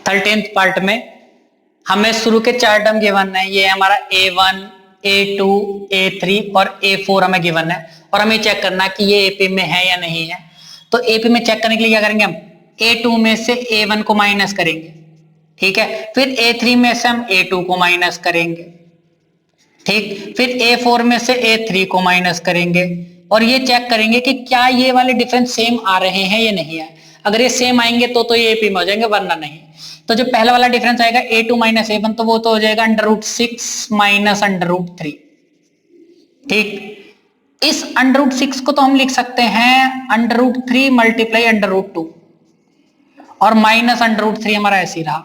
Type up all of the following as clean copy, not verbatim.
13th part में हमें शुरू के 4 टर्म गिवन है, ये हमारा A1, A2, A3 और A4 हमें गिवन है और हमें चेक करना कि ये AP में है या नहीं है। तो AP में चेक करने के लिए क्या करेंगे हम, A2 में से A1 को माइनस करेंगे, ठीक है, फिर A3 में से हम A2 को माइनस करेंगे, ठीक, फिर A4 में से A3 को माइनस करेंगे और ये चेक करेंगे कि क्या ये वाले डिफरेंस सेम आ रहे हैं या नहीं है। अगर ये सेम आएंगे तो ये AP में हो जाएंगे, वरना नहीं। तो जो पहला वाला डिफरेंस आएगा A2 माइनस A1, तो वो तो हो जाएगा √6 माइनस √3, ठीक। इस √6 को तो हम लिख सकते हैं √3 मल्टीप्लाई √2 और माइनस √3 हमारा ऐसे ही रहा,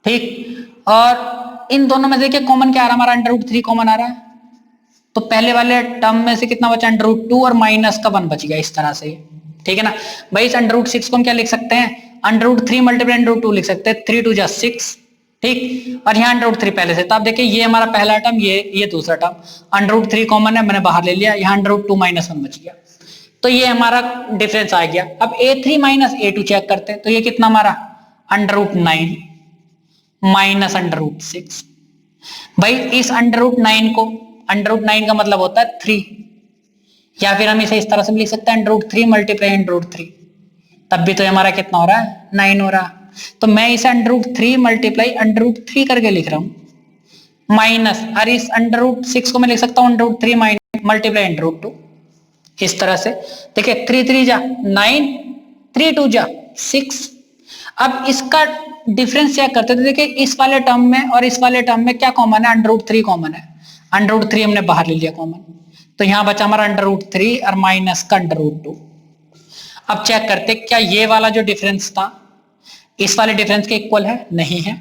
ठीक। और इन दोनों में देखिए कॉमन क्या आ रहा है, हमारा √3 कॉमन आ रहा है, तो पहले वाले टर्म में से कितना बचा, √2 और माइनस का 1 बच गया, इस तरह से, ठीक है ना भाई। इस √6 को हम क्या लिख सकते हैं, √3 मल्टीप्लाई √2 लिख सकते हैं, 3 2 जा 6, ठीक। और यहाँ √3 पहले से, तो आप देखिए ये हमारा पहला टर्म, ये दूसरा टर्म, √3 कॉमन है, मैंने बाहर ले लिया, यहाँ √2 माइनस 1 बच गया, तो ये हमारा डिफरेंस आ गया। अब A3 माइनस A2 चेक करते हैं, तो ये कितना हमारा √9 माइनस √6। भाई इस √9 को, √9 का मतलब होता है 3, या फिर हम इसे इस तरह से लिख सकते हैं √3 मल्टीप्लाई √3, तब भी तो हमारा कितना हो रहा है, 9 हो रहा है। तो मैं इसे √3 मल्टीप्लाई √3 करके लिख रहा हूं, माइनस, और इस √6 को मैं लिख सकता हूं √3 मल्टीप्लाई √2, इस तरह से। देखिए 3 3 जा 9, 3 2 जा 6। अब इसका डिफरेंस चेक करते थे, देखिए इस वाले टर्म में और इस वाले टर्म में क्या कॉमन है, √3 कॉमन है, √3 हमने बाहर ले लिया कॉमन, तो यहां बचा हमारा √3 और माइनस का √2। अब चेक करते क्या ये वाला जो डिफरेंस था इस वाले डिफरेंस के इक्वल है, नहीं है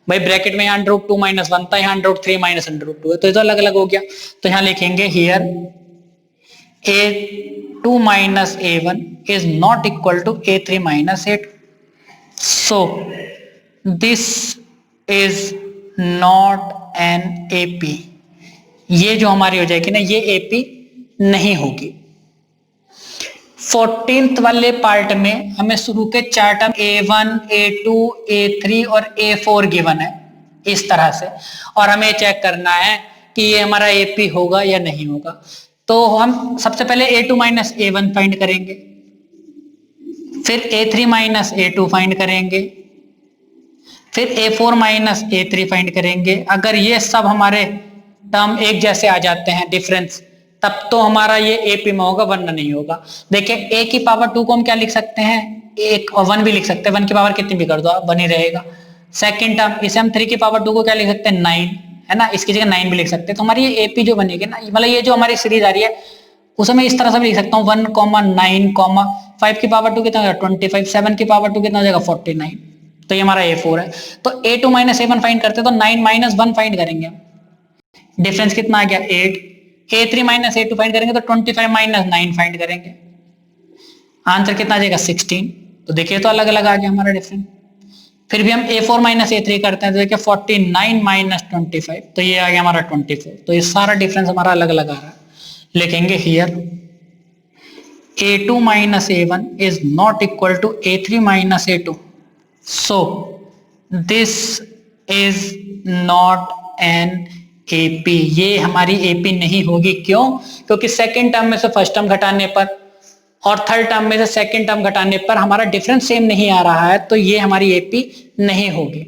भाई। ब्रैकेट में यहाँ √2 माइनस 1 था, यहाँ √3 माइनस √2 है, तो ये तो अलग अलग हो गया। तो यहाँ लिखेंगे here A2 minus A1 is not equal to A3 minus A2, so this is not an AP। ये जो हमारी हो जाएगी ना, ये AP नहीं होगी। 14th वाले पार्ट में हमें शुरू के 4 टर्म A1, A2, A3 और A4 गिवन है इस तरह से, और हमें चेक करना है कि ये हमारा AP होगा या नहीं होगा। तो हम सबसे पहले A2 माइनस A1 फाइंड करेंगे, फिर A3 माइनस A2 फाइंड करेंगे, फिर A4 माइनस A3 फाइंड करेंगे। अगर ये सब हमारे टर्म एक जैसे आ जाते हैं डिफरेंस, तब तो हमारा ये AP में होगा, वरना नहीं होगा। देखिए A की पावर 2 को हम क्या लिख सकते हैं, 1 और 1 भी लिख सकते हैं, 1 की पावर कितनी भी कर दो आप 1 ही रहेगा। सेकंड टर्म इसे हम 3 की पावर 2 को क्या लिख सकते हैं, 9, है ना, इसकी जगह 9 भी लिख सकते हैं। तो हमारी ये AP जो बनेगी ना, मतलब ये जो हमारी सीरीज आ रही है उसे मैं इस तरह से भी लिख सकता हूँ 1, 9, 5 की पावर 2 कितना हो जाएगा 25, 7 की पावर 2 कितना हो जाएगा 49, तो ये हमारा A4 है। तो A2 माइनस A1 फाइंड करते हैं, तो 9 माइनस 1 फाइंड करेंगे, डिफरेंस कितना आ गया 8। A3 माइनस A2 फाइंड करेंगे तो 25 माइनस 9 फाइंड करेंगे, आंसर कितना आ जाएगा 16। तो देखिए तो अलग अलग आ गया हमारा डिफरेंस। फिर भी हम A4 माइनस A3 करते हैं, तो देखिए 49 माइनस 25, तो ये आ गया हमारा 24। तो ये सारा डिफरेंस हमारा अलग अलग आ रहा है। लिखेंगे here A2 minus A1 is not equal to A3 minus A2, so this is not an AP। ये हमारी AP नहीं होगी, क्यों, क्योंकि सेकेंड टर्म में से फर्स्ट टर्म घटाने पर और थर्ड टर्म में से सेकेंड टर्म घटाने पर हमारा डिफरेंस सेम नहीं आ रहा है, तो ये हमारी AP नहीं होगी।